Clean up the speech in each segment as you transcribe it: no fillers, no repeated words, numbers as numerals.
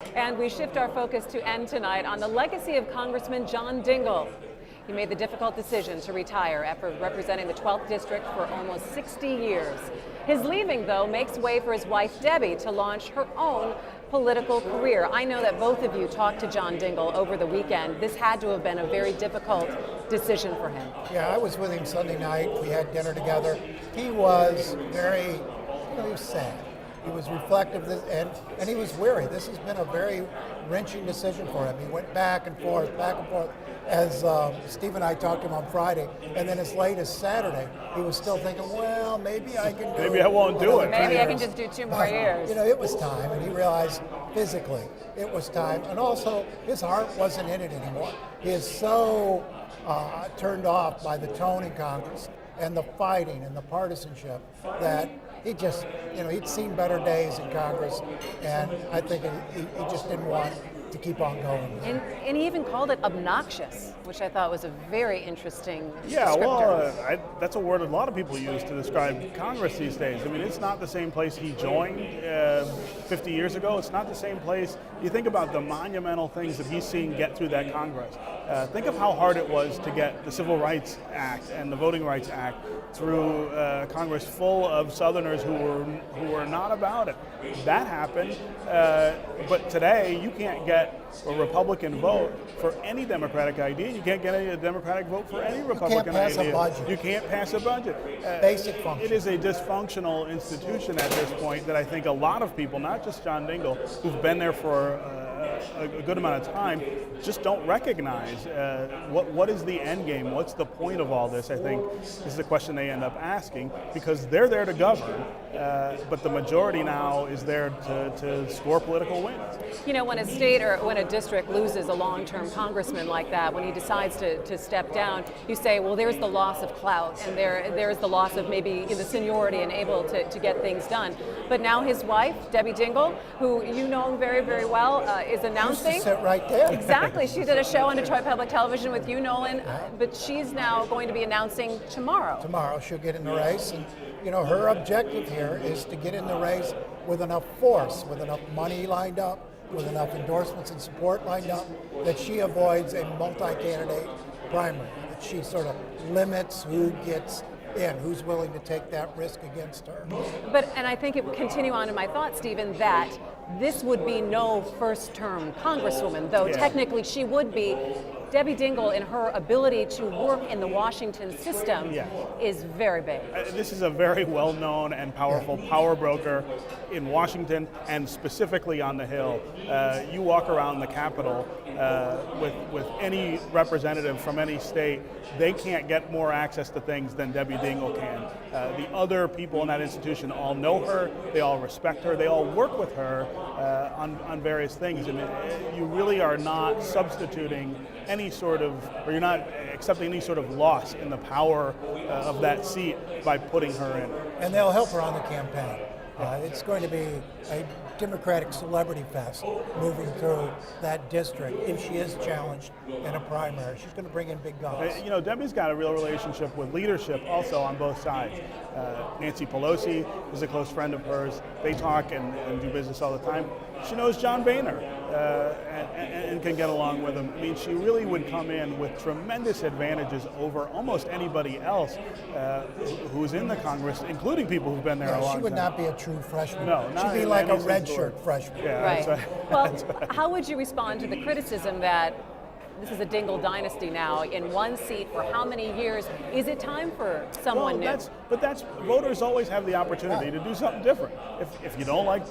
And we shift our focus to end tonight on the legacy of Congressman John Dingell. He made the difficult decision to retire after representing the 12th District for almost 60 years. His leaving, though, makes way for his wife, Debbie, to launch her own political career. I know that both of you talked to John Dingell over the weekend. This had to have been a very difficult decision for him. Yeah, I was with him Sunday night. We had dinner together. He was very, he was sad. He was reflective and he was weary. This has been a very wrenching decision for him. He went back and forth, as Steve and I talked to him on Friday, and then as late as Saturday, he was still thinking, well, maybe I can do Maybe I won't do it. Maybe I can just do 2 more years. You know, it was time, and he realized physically it was time, and also his heart wasn't in it anymore. He is so turned off by the tone in Congress and the fighting and the partisanship that he just, he'd seen better days in Congress, and I think he just didn't want to keep on going. And he even called it obnoxious, which I thought was a very interesting Yeah, descriptor. well, that's a word a lot of people use to describe Congress these days. I mean, it's not the same place he joined 50 years ago. It's not the same place. You think about the monumental things that he's seen get through that Congress. Think of how hard it was to get the Civil Rights Act and the Voting Rights Act through Congress full of Southerners who were not about it. That happened, but today you can't get a Republican vote for any Democratic idea. You can't get a Democratic vote for any Republican idea. You can't pass a budget. You can't pass a budget. Basic function. It is a dysfunctional institution at this point that I think a lot of people, not just John Dingell, who've been there for a good amount of time, just don't recognize what is the end game, what's the point of all this. I think this is the question they end up asking, because they're there to govern, but the majority now is there to score political wins. You know, when a state or when a district loses a long-term congressman like that, when he decides to step down, you say, well, there's the loss of clout, and there's the loss of maybe the seniority and able to get things done. But now his wife, Debbie Dingell, who you know very, very well, is announcing. Used to sit right there. Exactly. She did a show on Detroit Public Television with you, Nolan, but she's now going to be announcing tomorrow. Tomorrow she'll get in the race, and her objective here is to get in the race with enough force, with enough money lined up, with enough endorsements and support lined up, that she avoids a multi-candidate primary, that she sort of limits who gets in, who's willing to take that risk against her. And I think it would continue on in my thought, Stephen, that this would be no first-term congresswoman, though technically she would be. Debbie Dingell, in her ability to work in the Washington system, is very big. This is a very well-known and powerful power broker in Washington, and specifically on the Hill. You walk around the Capitol with any representative from any state, they can't get more access to things than Debbie Dingell can. The other people in that institution all know her, they all respect her, they all work with her on various things. And you really are not substituting any sort of, or you're not accepting any sort of loss in the power of that seat by putting her in. And they'll help her on the campaign. It's going to be a Democratic celebrity fest moving through that district if she is challenged in a primary. She's going to bring in big guns. Debbie's got a real relationship with leadership also on both sides. Nancy Pelosi is a close friend of hers. They talk and do business all the time. She knows John Boehner and can get along with him. I mean, she really would come in with tremendous advantages over almost anybody else who's in the Congress, including people who've been there a long time. She would not be a true freshman. No, she'd be like a red shirt freshman. Yeah, right. That's right. Well, how would you respond to the criticism that this is a Dingell dynasty now, in one seat for how many years? Is it time for someone new? Voters always have the opportunity to do something different. If you don't like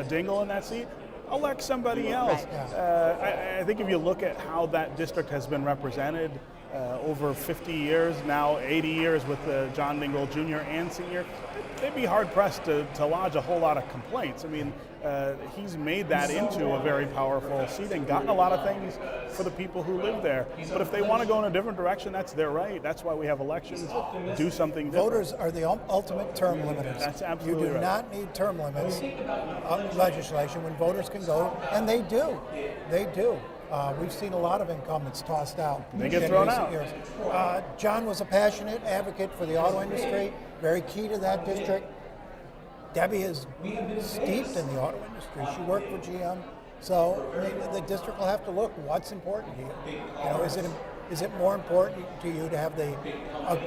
Dingell in that seat, elect somebody else. Right. I think if you look at how that district has been represented over 50 years, now 80 years with John Dingell Jr. and Sr., they'd be hard-pressed to lodge a whole lot of complaints. I mean, he's made that into a very powerful seat and gotten a lot of things for the people who live there. But if they want to go in a different direction, that's their right. That's why we have elections. Do something different. Voters are the ultimate term limiters. That's absolutely right. You do not need term limits on legislation when voters can go, and they do. They do. We've seen a lot of incumbents tossed out. They get thrown out. Years. John was a passionate advocate for the auto industry, very key to that district. Debbie is steeped in the auto industry. She worked for GM So I mean, the district will have to look what's important to you. You know, is it more important to you to have a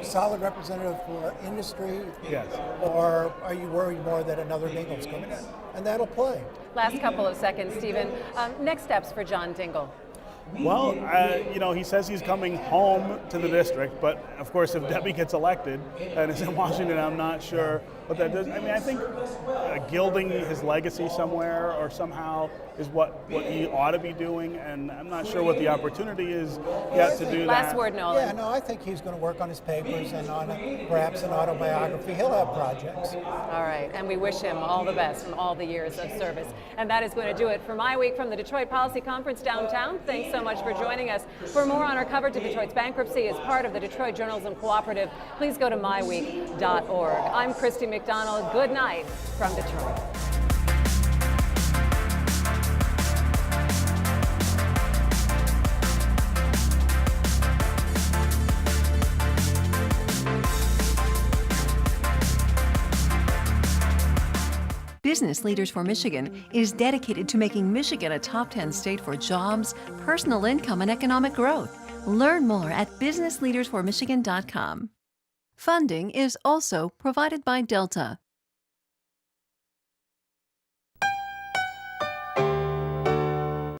solid representative for industry? Yes. Or are you worried more that another Dingell's coming in? And that'll play. Last couple of seconds, Stephen. Next steps for John Dingell. Well, you know, he says he's coming home to the district, but of course, if Debbie gets elected and is in Washington, I'm not sure what that does. I mean, I think gilding his legacy somewhere or somehow is what he ought to be doing, and I'm not sure what the opportunity is yet to do that. Last word, Nolan. Yeah, no, I think he's going to work on his papers and on perhaps an autobiography. He'll have projects. All right, and we wish him all the best from all the years of service. And that is going to do it for MiWeek from the Detroit Policy Conference downtown. Thanks so much for joining us. For more on our coverage of Detroit's bankruptcy as part of the Detroit Journalism Cooperative, please go to MiWeek.org. I'm Christy McDonald. Good night from Detroit. Business Leaders for Michigan is dedicated to making Michigan a top 10 state for jobs, personal income, and economic growth. Learn more at businessleadersformichigan.com. Funding is also provided by Delta.